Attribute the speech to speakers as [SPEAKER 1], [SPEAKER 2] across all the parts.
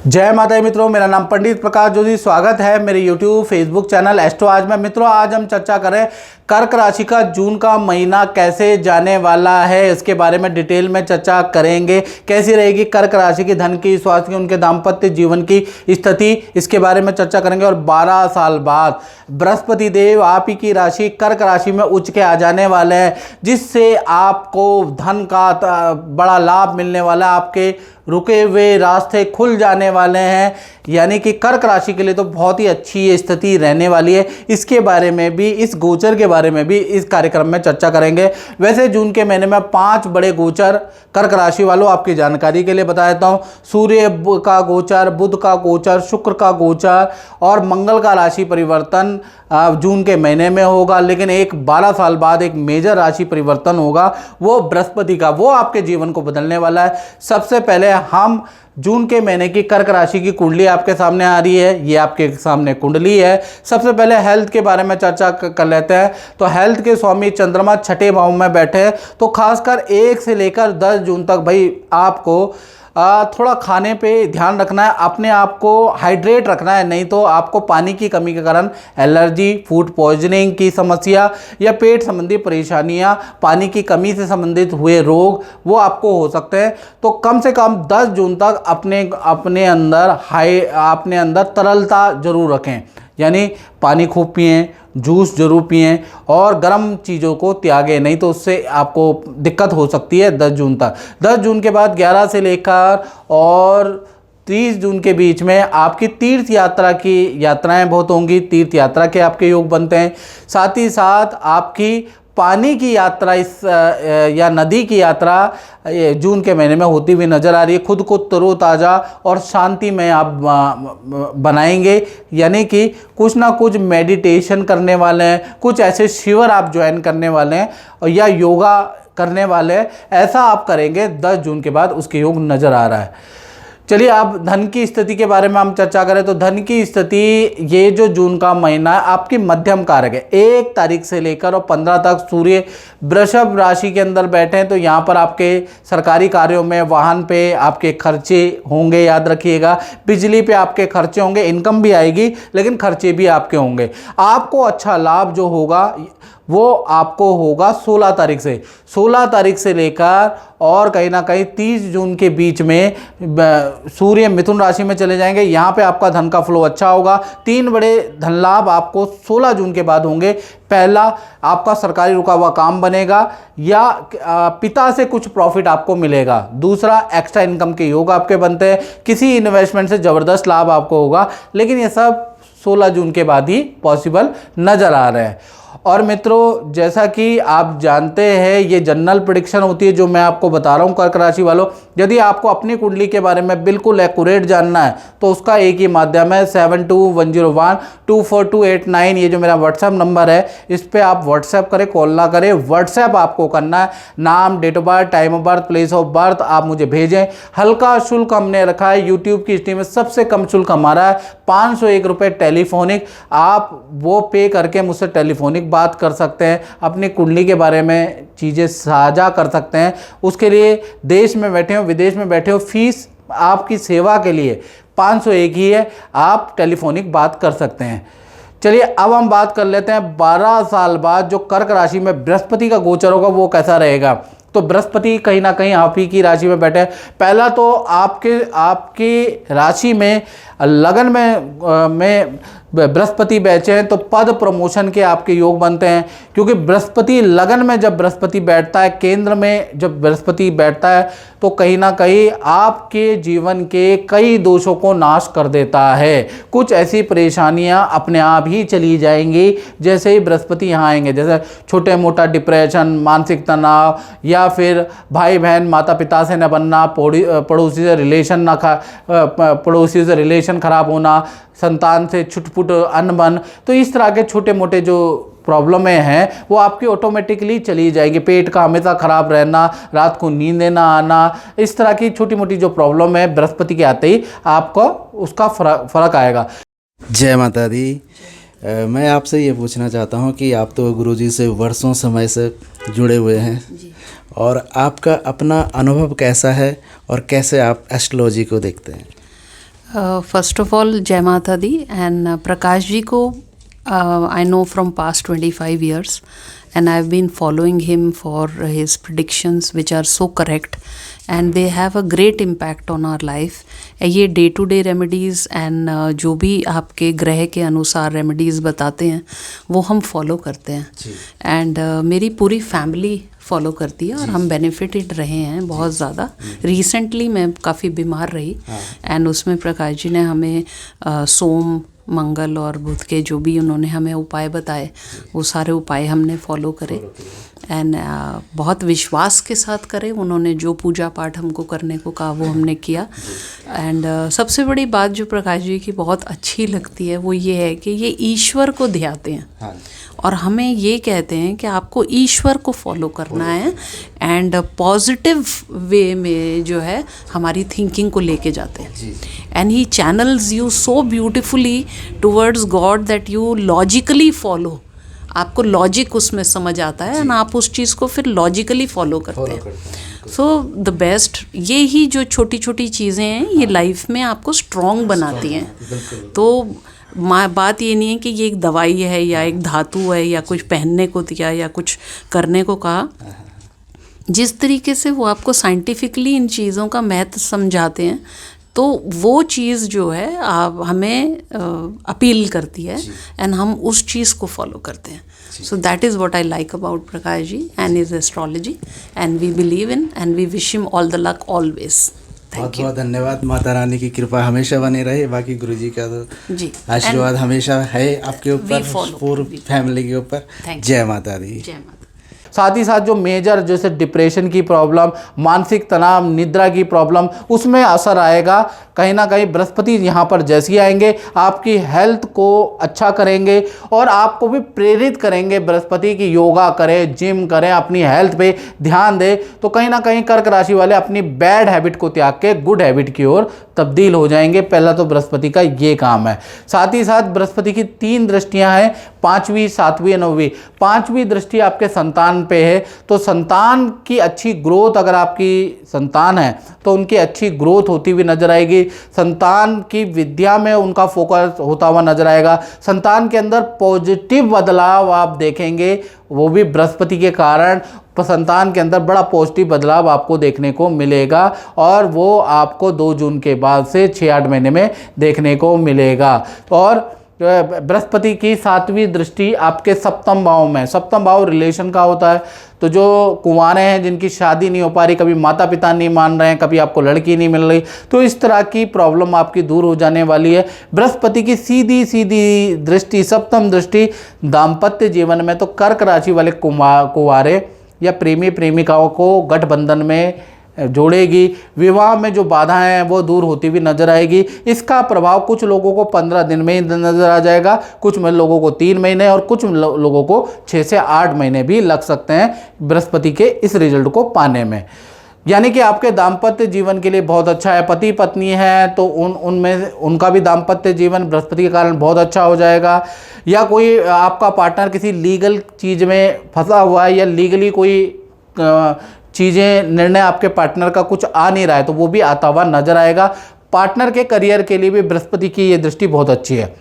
[SPEAKER 1] जय माता दी मित्रों, मेरा नाम पंडित प्रकाश जोशी। स्वागत है मेरे YouTube फेसबुक चैनल एस्ट्रो आज में। मित्रों, आज हम चर्चा करें कर्क राशि का जून का महीना कैसे जाने वाला है, इसके बारे में डिटेल में चर्चा करेंगे। कैसी रहेगी कर्क राशि की धन की, स्वास्थ्य की, उनके दाम्पत्य जीवन की स्थिति, इसके बारे में चर्चा करेंगे। और 12 साल बाद बृहस्पति देव आप ही की राशि कर्क राशि में उच्च के आ जाने वाले हैं, जिससे आपको धन का बड़ा लाभ मिलने वाला है। आपके रुके हुए रास्ते खुल जाने वाले हैं, यानी कि कर्क राशि के लिए तो बहुत ही अच्छी स्थिति रहने वाली है। इसके बारे में भी, इस गोचर के बारे में भी इस कार्यक्रम में चर्चा करेंगे। वैसे जून के महीने में 5 बड़े गोचर कर्क राशि वालों आपकी जानकारी के लिए बता देता हूँ। सूर्य का गोचर, बुध का गोचर, शुक्र का गोचर और मंगल का राशि परिवर्तन जून के महीने में होगा। लेकिन एक 12 साल बाद एक मेजर राशि परिवर्तन होगा, वो बृहस्पति का, वो आपके जीवन को बदलने वाला है। सबसे पहले हम जून के महीने की कर्क राशि की कुंडली आपके सामने आ रही है, ये आपके सामने कुंडली है। सबसे पहले हेल्थ के बारे में चर्चा कर लेते हैं। तो हेल्थ के स्वामी चंद्रमा छठे भाव में बैठे हैं, तो खासकर 1 से लेकर 10 जून तक भाई आपको थोड़ा खाने पे ध्यान रखना है, अपने आप को हाइड्रेट रखना है, नहीं तो आपको पानी की कमी के कारण एलर्जी, फूड पॉइजनिंग की समस्या या पेट संबंधी परेशानियां, पानी की कमी से संबंधित हुए रोग वो आपको हो सकते हैं। तो कम से कम 10 जून तक अपने अंदर तरलता जरूर रखें, यानी पानी खूब पिएं, जूस जरूर पिएं और गर्म चीज़ों को त्यागें, नहीं तो उससे आपको दिक्कत हो सकती है 10 जून तक। 10 जून के बाद 11 से लेकर और 30 जून के बीच में आपकी तीर्थ यात्रा की यात्राएं बहुत होंगी, तीर्थ यात्रा के आपके योग बनते हैं। साथ ही साथ आपकी पानी की यात्रा या नदी की यात्रा जून के महीने में होती हुई नजर आ रही है। खुद को तरोताज़ा और शांति में आप बनाएंगे, यानी कि कुछ ना कुछ मेडिटेशन करने वाले हैं, कुछ ऐसे शिविर आप ज्वाइन करने वाले हैं या योगा करने वाले हैं। ऐसा आप करेंगे 10 जून के बाद उसके योग नज़र आ रहा है। चलिए, अब धन की स्थिति के बारे में हम चर्चा करें तो धन की स्थिति, ये जो जून का महीना है आपकी मध्यम कारक है। 1 तारीख से लेकर और 15 तक सूर्य वृषभ राशि के अंदर बैठे हैं, तो यहाँ पर आपके सरकारी कार्यों में, वाहन पे आपके खर्चे होंगे, याद रखिएगा। बिजली पे आपके खर्चे होंगे, इनकम भी आएगी लेकिन खर्चे भी आपके होंगे। आपको अच्छा लाभ जो होगा वो आपको होगा 16 तारीख से। 16 तारीख से लेकर और कहीं ना कहीं 30 जून के बीच में सूर्य मिथुन राशि में चले जाएंगे। यहाँ पे आपका धन का फ्लो अच्छा होगा। 3 बड़े धन लाभ आपको 16 जून के बाद होंगे। पहला, आपका सरकारी रुका हुआ काम बनेगा या पिता से कुछ प्रॉफिट आपको मिलेगा। दूसरा, एक्स्ट्रा इनकम के योग आपके बनते हैं, किसी इन्वेस्टमेंट से ज़बरदस्त लाभ आपको होगा। लेकिन ये सब 16 जून के बाद ही पॉसिबल नज़र आ रहे हैं। और मित्रों, जैसा कि आप जानते हैं, ये जनरल प्रेडिक्शन होती है जो मैं आपको बता रहा हूँ कर्क राशि वालों। यदि आपको अपनी कुंडली के बारे में बिल्कुल एक्यूरेट जानना है तो उसका एक ही माध्यम है 7210124289। ये जो मेरा व्हाट्सएप नंबर है, इस पर आप व्हाट्सएप करें, कॉल ना करें। व्हाट्सएप आपको करना है, नाम, date of birth, time of birth, place of birth आप मुझे भेजें। हल्का शुल्क हमने रखा है, यूट्यूब की स्ट्रीम में सबसे कम शुल्क हमारा है 501 रुपये टेलीफोनिक। आप वो पे करके मुझसे टेलीफोनिक बात कर सकते हैं, अपनी कुंडली के बारे में चीज़ें साझा कर सकते हैं। उसके लिए देश में बैठे हो, विदेश में बैठे हो, फीस आपकी सेवा के लिए 501 ही है, आप टेलीफोनिक बात कर सकते हैं। चलिए, अब हम बात कर लेते हैं 12 साल बाद जो कर्क राशि में बृहस्पति का गोचर होगा वो कैसा रहेगा। तो बृहस्पति कहीं ना कहीं आप ही की राशि में बैठे। पहला तो आपकी राशि में लगन में बृहस्पति बैठे हैं, तो पद प्रमोशन के आपके योग बनते हैं। क्योंकि बृहस्पति लगन में जब बृहस्पति बैठता है, केंद्र में जब बृहस्पति बैठता है, तो कहीं ना कहीं आपके जीवन के कई दोषों को नाश कर देता है। कुछ ऐसी परेशानियां अपने आप ही चली जाएंगी जैसे ही बृहस्पति यहाँ आएंगे, जैसे छोटे मोटा डिप्रेशन, मानसिक तनाव, या फिर भाई बहन माता पिता से न बनना, पड़ोसी से रिलेशन खराब होना, संतान से छुटपुट अनबन। तो इस तरह के छोटे मोटे जो प्रॉब्लमें हैं वो आपकी ऑटोमेटिकली चली जाएगी। पेट का हमेशा खराब रहना, रात को नींद ना आना, इस तरह की छोटी मोटी जो प्रॉब्लम है बृहस्पति के आते ही आपको उसका फर्क आएगा।
[SPEAKER 2] जय माता दी। मैं आपसे ये पूछना चाहता हूँ कि आप तो गुरुजी से वर्षों समय से जुड़े हुए हैं और आपका अपना अनुभव कैसा है और कैसे आप एस्ट्रोलॉजी को देखते हैं?
[SPEAKER 3] फर्स्ट ऑफ ऑल जय माता दी एंड प्रकाश जी को I know from past 25 years and I've been following him for his predictions which are so correct and they have a great impact on our life. ये day to day remedies and जो भी आपके ग्रह के अनुसार remedies बताते हैं वो हम फॉलो करते हैं एंड मेरी पूरी फैमिली फॉलो करती है और हम बेनिफिटेड रहे हैं बहुत ज़्यादा. रिसेंटली मैं काफ़ी बीमार रही एंड उसमें प्रकाश जी ने हमें सोम मंगल और बुध के जो भी उन्होंने हमें उपाय बताए वो सारे उपाय हमने फॉलो करे एंड बहुत विश्वास के साथ करे. उन्होंने जो पूजा पाठ हमको करने को कहा वो हमने किया एंड सबसे बड़ी बात जो प्रकाश जी की बहुत अच्छी लगती है वो ये है कि ये ईश्वर को ध्याते हैं और हमें ये कहते हैं कि आपको ईश्वर को फॉलो करना है एंड पॉजिटिव वे में जो है हमारी थिंकिंग को लेके जाते हैं and he channels you so beautifully towards God that you logically follow. आपको लॉजिक उसमें समझ आता है एंड आप उस चीज़ को फिर लॉजिकली फॉलो करते हैं. सो द बेस्ट ये ही जो छोटी छोटी चीज़ें हैं ये लाइफ में आपको स्ट्रॉन्ग बनाती हैं. तो बात ये नहीं है कि ये एक दवाई है या एक धातु है या कुछ पहनने को दिया या कुछ करने को कहा. जिस तरीके से वो आपको साइंटिफिकली इन चीज़ों का महत्व समझाते हैं तो वो चीज़ जो है आप हमें अपील करती है एंड हम उस चीज़ को फॉलो करते हैं. So that is what I like about Prakash ji and his astrology and we believe in and we wish him all the luck always.
[SPEAKER 2] बहुत बहुत धन्यवाद. माता रानी की कृपा हमेशा बनी रहे. बाकी गुरुजी का तो
[SPEAKER 3] जी
[SPEAKER 2] आशीर्वाद हमेशा है आपके ऊपर, पूरी फैमिली के ऊपर. जय माता दी.
[SPEAKER 3] जय माता.
[SPEAKER 1] साथ ही साथ जो मेजर जैसे डिप्रेशन की प्रॉब्लम, मानसिक तनाव, निद्रा की प्रॉब्लम, उसमें असर आएगा. कहीं ना कहीं बृहस्पति यहाँ पर जैसे ही आएंगे आपकी हेल्थ को अच्छा करेंगे और आपको भी प्रेरित करेंगे बृहस्पति की योगा करें, जिम करें, अपनी हेल्थ पे ध्यान दें. तो कहीं ना कहीं कर्क राशि वाले अपनी बैड हैबिट को त्याग के गुड हैबिट की ओर तब्दील हो जाएंगे. पहला तो बृहस्पति का ये काम है. साथ ही साथ बृहस्पति की 3 दृष्टियां हैं, 5वीं, 7वीं, 9वीं. 5वीं दृष्टि आपके संतान पे है तो संतान की अच्छी ग्रोथ, अगर आपकी संतान है तो उनकी अच्छी ग्रोथ होती हुई नजर आएगी. संतान की विद्या में उनका फोकस होता हुआ नजर आएगा. संतान के अंदर पॉजिटिव बदलाव आप देखेंगे, वो भी बृहस्पति के कारण संतान के अंदर बड़ा पॉजिटिव बदलाव आपको देखने को मिलेगा और वो आपको 2 जून के बाद से 6-8 महीने में देखने को मिलेगा. और बृहस्पति की 7वीं दृष्टि आपके सप्तम भाव में. सप्तम भाव रिलेशन का होता है. तो जो कुंवारे हैं जिनकी शादी नहीं हो पा रही, कभी माता पिता नहीं मान रहे हैं, कभी आपको लड़की नहीं मिल रही, तो इस तरह की प्रॉब्लम आपकी दूर हो जाने वाली है. बृहस्पति की सीधी सीधी दृष्टि, सप्तम दृष्टि दाम्पत्य जीवन में तो कर्क राशि वाले कुंवारे या प्रेमी प्रेमिकाओं को गठबंधन में जोड़ेगी. विवाह में जो बाधाएं हैं वो दूर होती हुई नजर आएगी. इसका प्रभाव कुछ लोगों को 15 दिन में ही नजर आ जाएगा, कुछ लोगों को 3 महीने और कुछ लोगों को 6 से 8 महीने भी लग सकते हैं बृहस्पति के इस रिजल्ट को पाने में. यानी कि आपके दाम्पत्य जीवन के लिए बहुत अच्छा है. पति पत्नी है तो उनमें उनका भी दाम्पत्य जीवन बृहस्पति के कारण बहुत अच्छा हो जाएगा. या कोई आपका पार्टनर किसी लीगल चीज़ में फंसा हुआ है या लीगली कोई चीज़ें, निर्णय आपके पार्टनर का कुछ आ नहीं रहा है तो वो भी आता हुआ नजर आएगा. पार्टनर के करियर के लिए भी बृहस्पति की ये दृष्टि बहुत अच्छी है.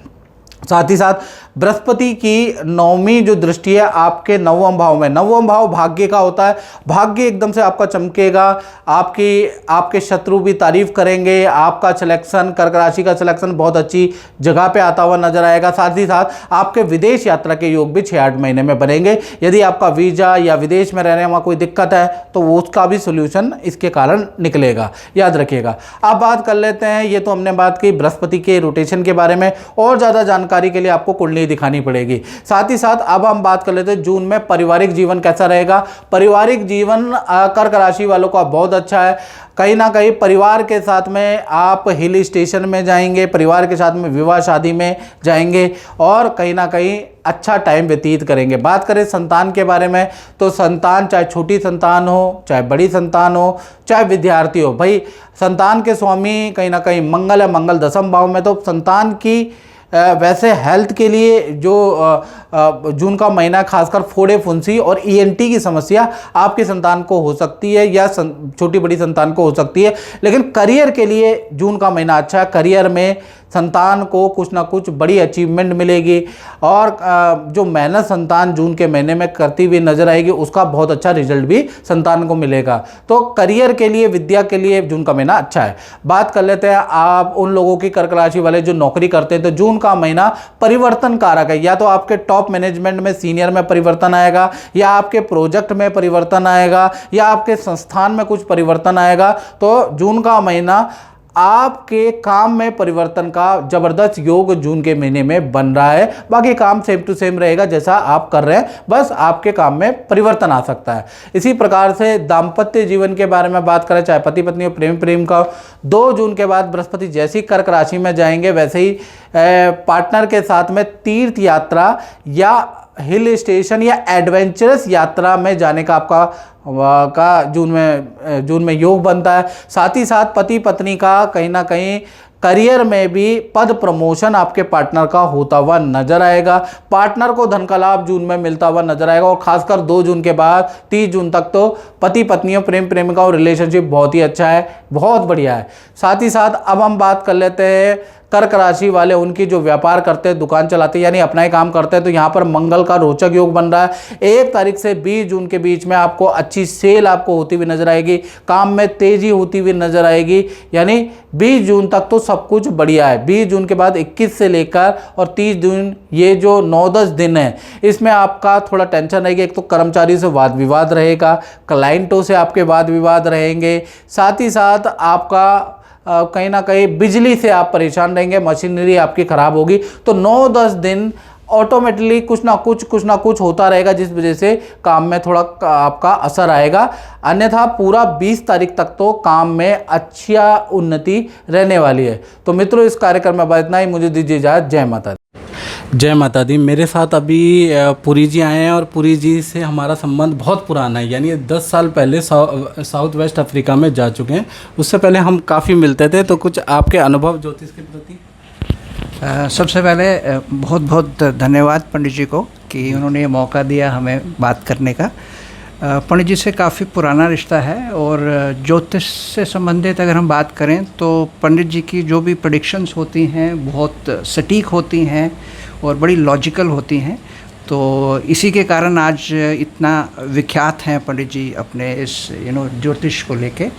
[SPEAKER 1] साथ ही साथ बृहस्पति की 9वीं जो दृष्टि है आपके 9वें भाव में. 9वां भाव भाग्य का होता है. भाग्य एकदम से आपका चमकेगा. आपके शत्रु भी तारीफ करेंगे. आपका सिलेक्शन, कर्क राशि का सिलेक्शन बहुत अच्छी जगह पे आता हुआ नजर आएगा. साथ ही साथ आपके विदेश यात्रा के योग भी 6-8 महीने में बनेंगे. यदि आपका वीजा या विदेश में रहने में कोई दिक्कत है तो वो उसका भी सोल्यूशन इसके कारण निकलेगा, याद रखिएगा. अब बात कर लेते हैं, ये तो हमने बात की बृहस्पति के रोटेशन के बारे में. और ज़्यादा जानकारी के लिए आपको कुंडली दिखानी पड़ेगी. साथ ही साथ अब हम बात कर लेते हैं जून में पारिवारिक जीवन कैसा रहेगा. पारिवारिक जीवन कर्क राशि वालों का बहुत अच्छा है. कहीं ना कहीं परिवार के साथ में आप हिल स्टेशन में जाएंगे, परिवार के साथ में विवाह शादी में जाएंगे और कहीं ना कहीं अच्छा टाइम व्यतीत करेंगे. बात करें संतान के बारे में तो संतान चाहे छोटी संतान हो, चाहे बड़ी संतान हो, चाहे विद्यार्थी हो, भाई संतान के स्वामी कहीं ना कहीं मंगल है. मंगल 10वें भाव में, तो संतान की वैसे हेल्थ के लिए जो जून का महीना खासकर फोड़े फुंसी और ईएनटी की समस्या आपके संतान को हो सकती है या छोटी बड़ी संतान को हो सकती है। लेकिन करियर के लिए जून का महीना अच्छा है। करियर में संतान को कुछ ना कुछ बड़ी अचीवमेंट मिलेगी और जो मेहनत संतान जून के महीने में करती हुई नजर आएगी उसका बहुत अच्छा रिजल्ट भी संतान को मिलेगा। तो करियर के लिए, विद्या के लिए जून का महीना अच्छा है। बात कर लेते हैं आप उन लोगों की, कर्क राशि वाले जो नौकरी करते हैं, तो जून का महीना परिवर्तन कारक है। या तो आपके टॉप मैनेजमेंट में, सीनियर में परिवर्तन आएगा, या आपके प्रोजेक्ट में परिवर्तन आएगा, या आपके संस्थान में कुछ परिवर्तन आएगा। तो जून का महीना आपके काम में परिवर्तन का जबरदस्त योग जून के महीने में बन रहा है। बाकी काम सेम टू सेम रहेगा जैसा आप कर रहे हैं, बस आपके काम में परिवर्तन आ सकता है। इसी प्रकार से दाम्पत्य जीवन के बारे में बात करें, चाहे पति पत्नी और प्रेम का, 2 जून के बाद बृहस्पति जैसी कर्क राशि में जाएंगे वैसे ही पार्टनर के साथ में तीर्थ यात्रा या हिल स्टेशन या एडवेंचरस यात्रा में जाने का आपका जून में योग बनता है। साथ ही साथ पति पत्नी का कहीं ना कहीं करियर में भी पद प्रमोशन आपके पार्टनर का होता हुआ नजर आएगा। पार्टनर को धन का लाभ जून में मिलता हुआ नजर आएगा। और खासकर 2 जून के बाद 30 जून तक तो पति पत्नियों, प्रेमिका और रिलेशनशिप बहुत ही अच्छा है, बहुत बढ़िया है। साथ ही साथ अब हम बात कर लेते हैं कर्क राशि वाले, उनकी जो व्यापार करते हैं, दुकान चलाते हैं, यानी अपना ही काम करते हैं, तो यहाँ पर मंगल का रोचक योग बन रहा है। 1 तारीख से 20 जून के बीच में आपको अच्छी सेल आपको होती हुई नजर आएगी, काम में तेजी होती हुई नजर आएगी। यानी 20 जून तक तो सब कुछ बढ़िया है। 20 जून के बाद 21 से लेकर और 30 जून, ये जो 9-10 दिन है, इसमें आपका थोड़ा टेंशन रहेगी। एक तो कर्मचारी से वाद विवाद रहेगा, क्लाइंटों से आपके वाद विवाद रहेंगे, साथ ही साथ आपका कहीं ना कहीं बिजली से आप परेशान रहेंगे, मशीनरी आपकी खराब होगी। तो 9-10 दिन ऑटोमेटिकली कुछ ना कुछ होता रहेगा, जिस वजह से काम में थोड़ा आपका असर आएगा। अन्यथा पूरा 20 तारीख तक तो काम में अच्छा उन्नति रहने वाली है। तो मित्रों, इस कार्यक्रम में बस इतना ही। मुझे दीजिए इजाज़त। जय माता दी। जय माता दी। मेरे साथ अभी पुरी जी आए हैं और पुरी जी से हमारा संबंध बहुत पुराना है, यानी 10 साल पहले साउथ वेस्ट अफ्रीका में जा चुके हैं। उससे पहले हम काफ़ी मिलते थे। तो कुछ आपके अनुभव ज्योतिष के प्रति?
[SPEAKER 4] सबसे पहले बहुत बहुत धन्यवाद पंडित जी को कि उन्होंने ये मौका दिया हमें बात करने का। पंडित जी से काफ़ी पुराना रिश्ता है और ज्योतिष से संबंधित अगर हम बात करें तो पंडित जी की जो भी प्रेडिक्शंस होती हैं बहुत सटीक होती हैं और बड़ी लॉजिकल होती हैं। तो इसी के कारण आज इतना विख्यात हैं पंडित जी अपने इस ज्योतिष को लेके।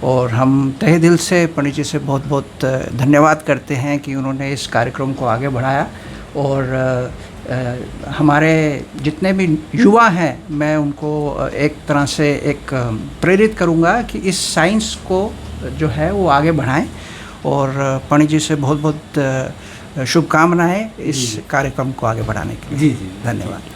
[SPEAKER 4] और हम तहे दिल से पंडित जी से बहुत बहुत धन्यवाद करते हैं कि उन्होंने इस कार्यक्रम को आगे बढ़ाया। और हमारे जितने भी युवा हैं, मैं उनको एक तरह से एक प्रेरित करूंगा कि इस साइंस को जो है वो आगे बढ़ाएं। और पंडित जी से बहुत बहुत शुभकामनाएं इस कार्यक्रम को आगे बढ़ाने के लिए।
[SPEAKER 1] जी,
[SPEAKER 4] धन्यवाद।